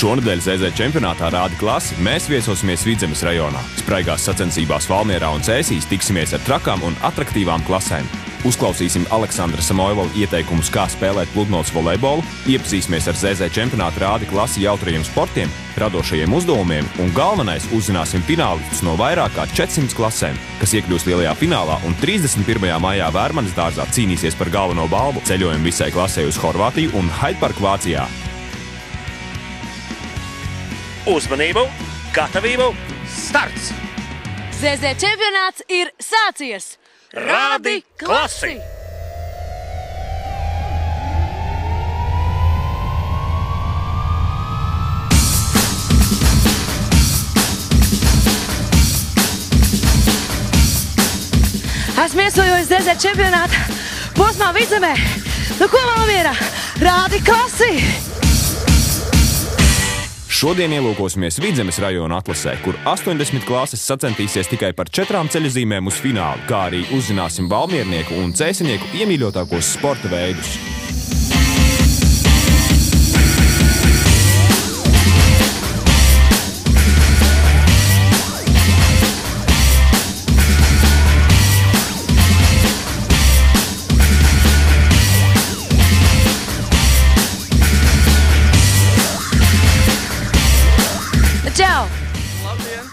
Šonedēļ ZZ čempionātā Rādi klasi mēs viesosimies Vidzemes rajonā. Spraigās sacensībās Valmierā un Cēsīs tiksimies ar trakām un atraktīvām klasēm. Uzklausīsim Aleksandra Samoilova ieteikumus, kā spēlēt pludmales volejbolu, iepazīsimies ar ZZ čempionāta Rādi klasi jautrajiem sportiem, radošajiem uzdevumiem un galvenais uzzināsim finālistus no vairāk kā 400 klasēm, kas iekļūs lielajā finālā un 31. maijā Vērmanas dārzā cīnīsies par galveno balvu. Ceļojumu visai klasē uz Horvātiju un Hyde Park Vācijā. Uzmanību, gatavību, starts! ZZ čempionāts ir sācies! Rādi klasi! Esmu iesojojis ZZ čempionāta posmā Vidzemē. Nu ko, Valmiera? Rādi klasi! Šodien ielūkosimies Vidzemes rajona atlasē, kur 80 klases sacentīsies tikai par 4 ceļazīmēm uz finālu, kā arī uzzināsim valmiernieku un cēsinieku iemīļotākos sporta veidus. Čau! Labdien!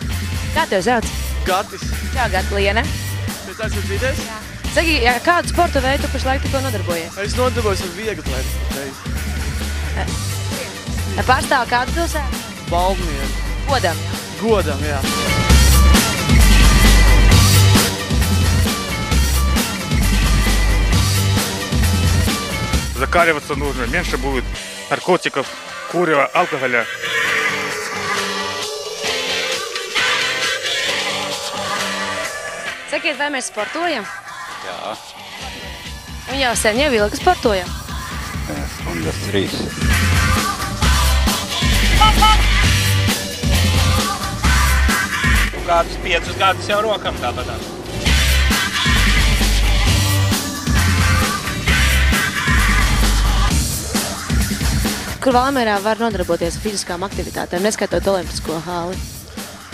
Kā tev sauc? Gatis. Čau, Gatliene. Pēc esat dzirdējis? Jā. Saki, kādu sporta veidu tu pašlaik tikko nodarbojies? Es nodarbojos ar vieglatlētu. Pārstāv kādu pilsētu? Valmieru. Godam. Godam, jā. Закаливаться нужно, меньше будет наркотиков, курева, алкоголя. Sakiet, vai mēs sportojam? Jā. Un jau sen jau ilgi sportojam. Stundas 3. Kādus 5 gadus jau rokam tāpatās. Kur Valmierā var nodarboties ar fiziskām aktivitātēm, neskaitot olimpisko hāli?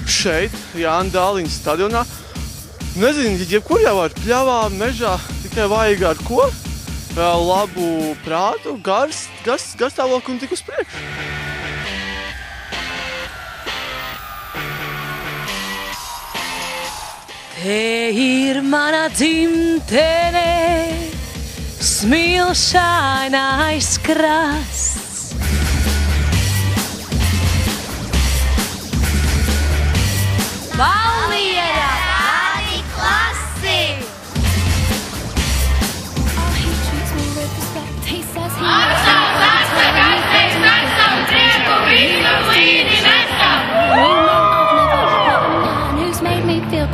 Šeit, Jāna Dāliņa stadionā. Nezinu, jebkur jau var pļavā, mežā, tikai vajag ar ko? Labu prātu, garstāvokli un tik uz priekšu. Te ir mana dzimtene, smilšainais krasts. Valmiera! Rādi klasi!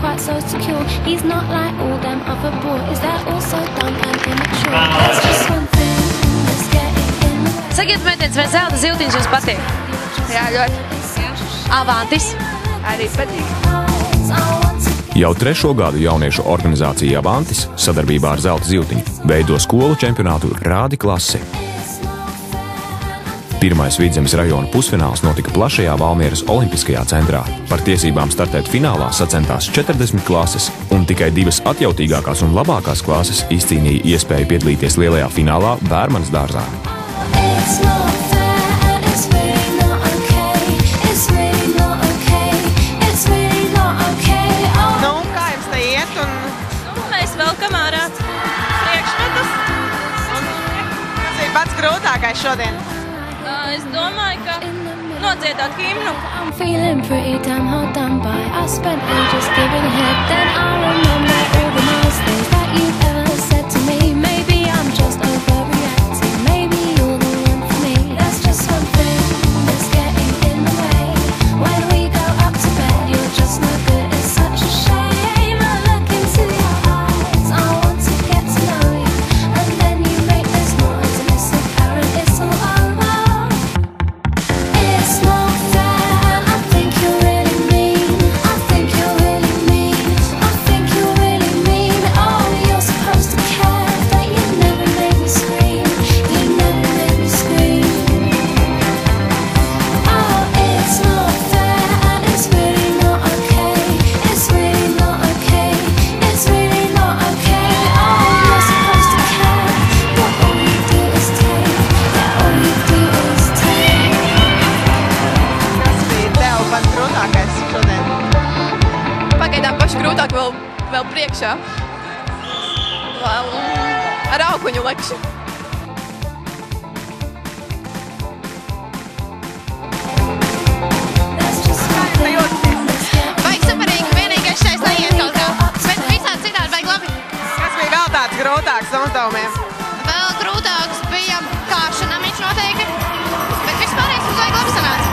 Quite so secure. He's not like all them other boys. They're all so dumb and immature. There's just one thing that's getting in the way. Sakiet, meitenes, vai zelta ziltiņš jums patīk? Jā, ļoti. Avantis? Arī patīk. Jau 3. gadu jauniešu organizācija Avantis sadarbībā ar Zelta ziltiņu veido skolu čempionātu Rādi klasi. Pirmais Vidzemes rajona pusfināls notika plašajā Valmieras olimpiskajā centrā. Par tiesībām startēt finālā sacentās 40 klases, un tikai 2 atjautīgākās un labākās klases izcīnīja iespēju piedalīties lielajā finālā Vērmanas dārzā. Nu, kā jums te iet? Mēs velkam ārā priekšmetus. Kas ir pats grūtākais šodien? Es domāju, ka nodziedāt himnu. I'm feeling pretty damn hard done by. I spent ages giving head. Then I remember all the nice things that you've ever said to me. Maybe I'm just overreacting. Maybe you're the one for me. There's just one thing that's getting in the way. When we go up to bed, you're just no good. It's such a shame. I look into your eyes. I want to get to know you. And then you make this noise and it's apparent it's all over. It's not fair, I think you're really mean. I think you're really mean. I think you're šodien? Pagaidām paši grūtāk vēl priekšā. Ar auguņu lekšu. Vajag superīgi, vienīgais šais neiet kaut kā. Bet visādi citādi vajag labi. Kas bija vēl tāds grūtāks no uzdevumiem? Vēl grūtāks bija kāšana, viņš noteikti. Bet vispārējais mums vajag labi sanāca.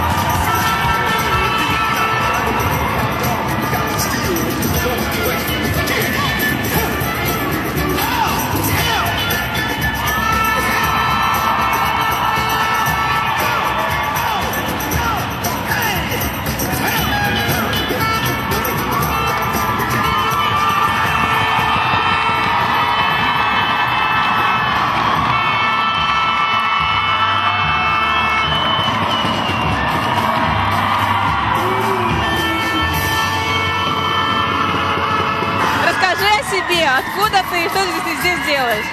Себе, откуда ты и что ты здесь делаешь?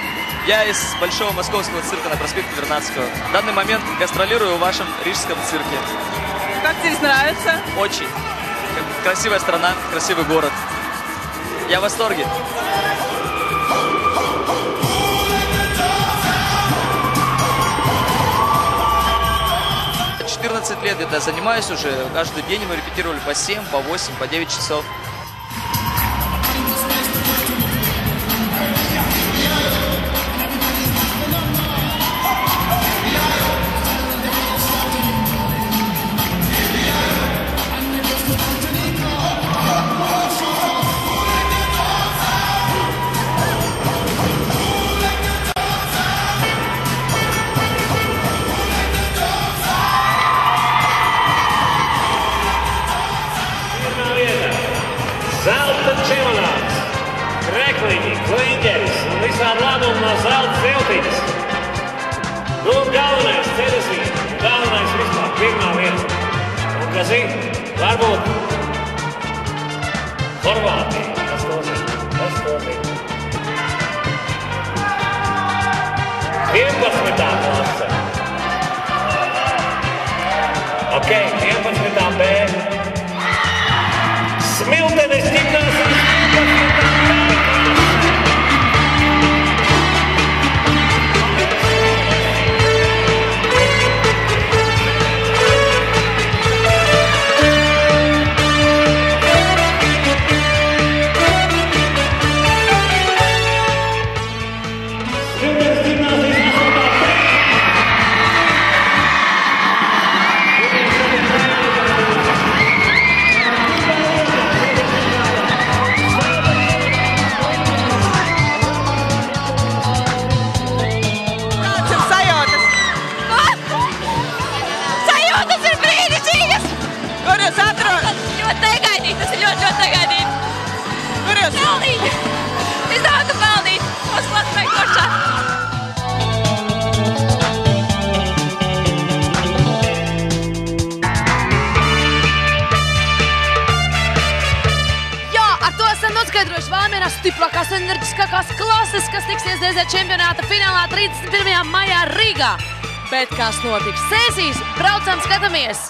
Я из Большого Московского цирка на проспекте Вернадского. В данный момент гастролирую в вашем рижском цирке. Как тебе здесь нравится? Очень. Красивая страна, красивый город. Я в восторге. — 14 лет где-то занимаюсь уже. Каждый день мы репетировали по 7, по 8, по 9 часов. Zelta čempionāts, krekliņi, kliņģeris un visādi ladumi no zelta ziltiņas. Nu, galvenais ceļasvīt, galvenais vispār pirmā vieta. Un, kas varbūt Horvātija, kas to zina. 11. klase. Ok, 11. B. Smiltenes ģimnāzijas 11. Valmierā stiprākās enerģiskākās klases, kas tiksies DZ čempionāta finālā 31. maijā Rīgā. Bet kas notiks sēsīs, braucam, skatāmies!